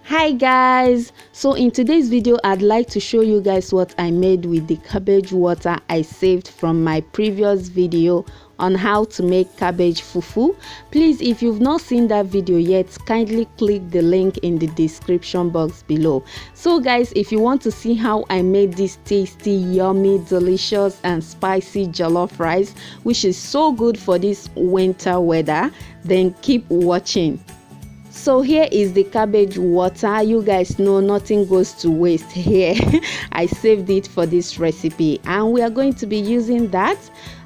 Hi guys, so in today's video I'd like to show you guys what I made with the cabbage water I saved from my previous video on how to make cabbage fufu. Please, if you've not seen that video yet, kindly click the link in the description box below. So guys, if you want to see how I made this tasty, yummy, delicious and spicy jollof rice, which is so good for this winter weather, then keep watching. So here is the cabbage water. You guys know nothing goes to waste here. I saved it for this recipe and we are going to be using that,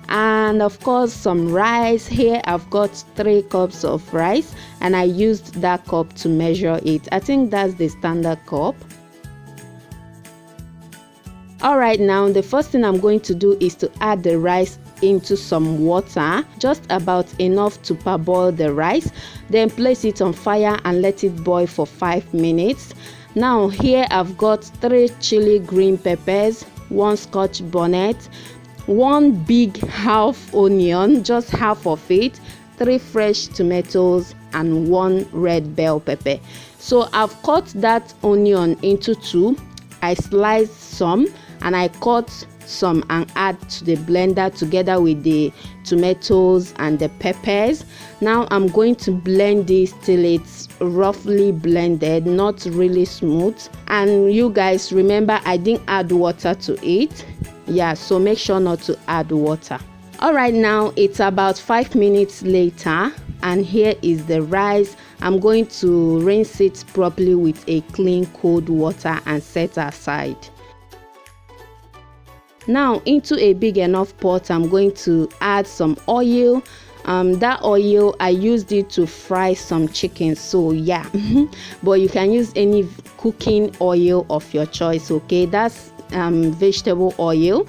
and of course some rice. Here I've got 3 cups of rice and I used that cup to measure it. I think that's the standard cup. Alright, now the first thing I'm going to do is to add the rice into some water, just about enough to parboil the rice. Then place it on fire and let it boil for 5 minutes. Now here I've got 3 chili green peppers, 1 scotch bonnet, 1 big half onion, just half of it, 3 fresh tomatoes and 1 red bell pepper. So I've cut that onion into 2. I sliced some and I cut some and add to the blender together with the tomatoes and the peppers. Now I'm going to blend this till it's roughly blended, not really smooth. And you guys remember I didn't add water to it, so make sure not to add water. Alright, now it's about 5 minutes later and here is the rice. I'm going to rinse it properly with a clean cold water and set aside. Now into a big enough pot I'm going to add some oil. That oil I used it to fry some chicken, so but you can use any cooking oil of your choice. Okay, that's vegetable oil.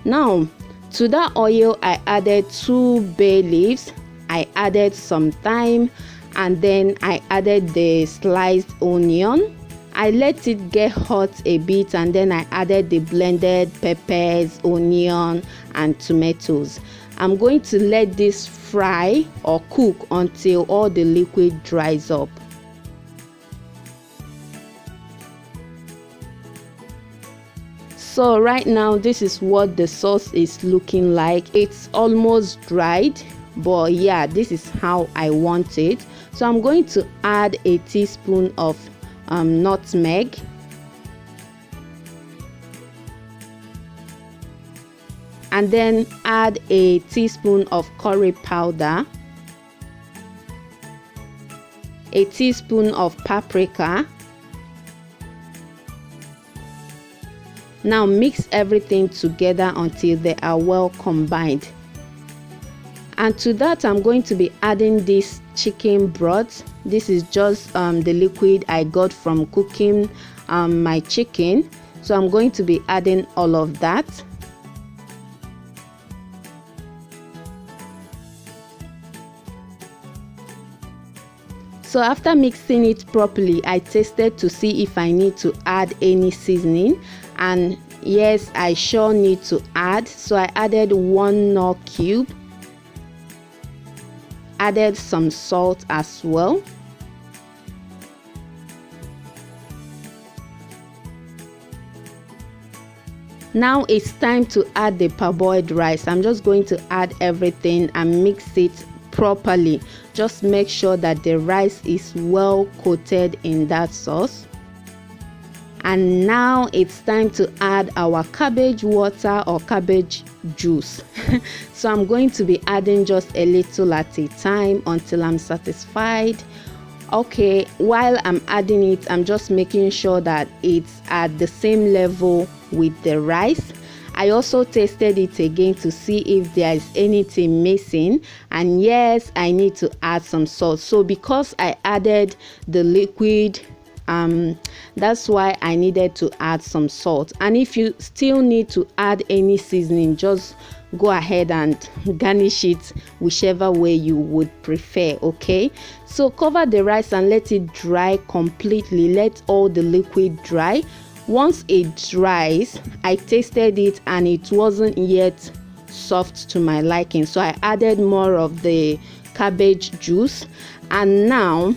Now to that oil I added 2 bay leaves, I added some thyme, and then I added the sliced onion. I let it get hot a bit and then I added the blended peppers, onion and tomatoes. I'm going to let this fry or cook until all the liquid dries up. So right now this is what the sauce is looking like. It's almost dried, but this is how I want it. So I'm going to add a teaspoon of nutmeg, and then add a teaspoon of curry powder, a teaspoon of paprika. Now mix everything together until they are well combined. And to that I'm going to be adding this chicken broth. This is just the liquid I got from cooking my chicken, so I'm going to be adding all of that. So after mixing it properly, I tasted to see if I need to add any seasoning, and yes, I sure need to add. So I added 1 knorr cube, added some salt as well. Now it's time to add the parboiled rice. I'm just going to add everything and mix it properly. Just make sure that the rice is well coated in that sauce. And now it's time to add our cabbage water or cabbage juice. So I'm going to be adding just a little at a time until I'm satisfied. Okay, while I'm adding it, I'm just making sure that it's at the same level with the rice. I also tasted it again to see if there is anything missing, and yes, I need to add some salt. So because I added the liquid, that's why I needed to add some salt. And if you still need to add any seasoning, just go ahead and garnish it whichever way you would prefer. Okay, so cover the rice and let it dry completely. Let all the liquid dry. Once it dries, I tasted it and it wasn't yet soft to my liking, so I added more of the cabbage juice. And now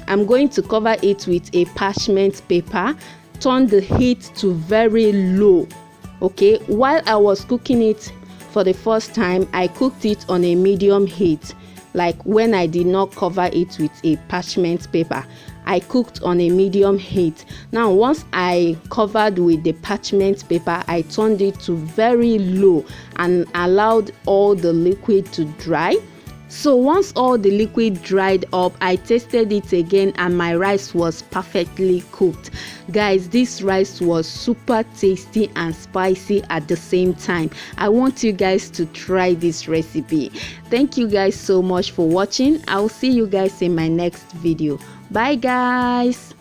I'm going to cover it with a parchment paper. Turn the heat to very low. Okay, while I was cooking it for the first time, I cooked it on a medium heat. Like when I did not cover it with a parchment paper, I cooked on a medium heat. Now once I covered with the parchment paper, I turned it to very low and allowed all the liquid to dry. So once all the liquid dried up, I tasted it again and my rice was perfectly cooked. Guys, this rice was super tasty and spicy at the same time. I want you guys to try this recipe. Thank you guys so much for watching. I'll see you guys in my next video. Bye guys.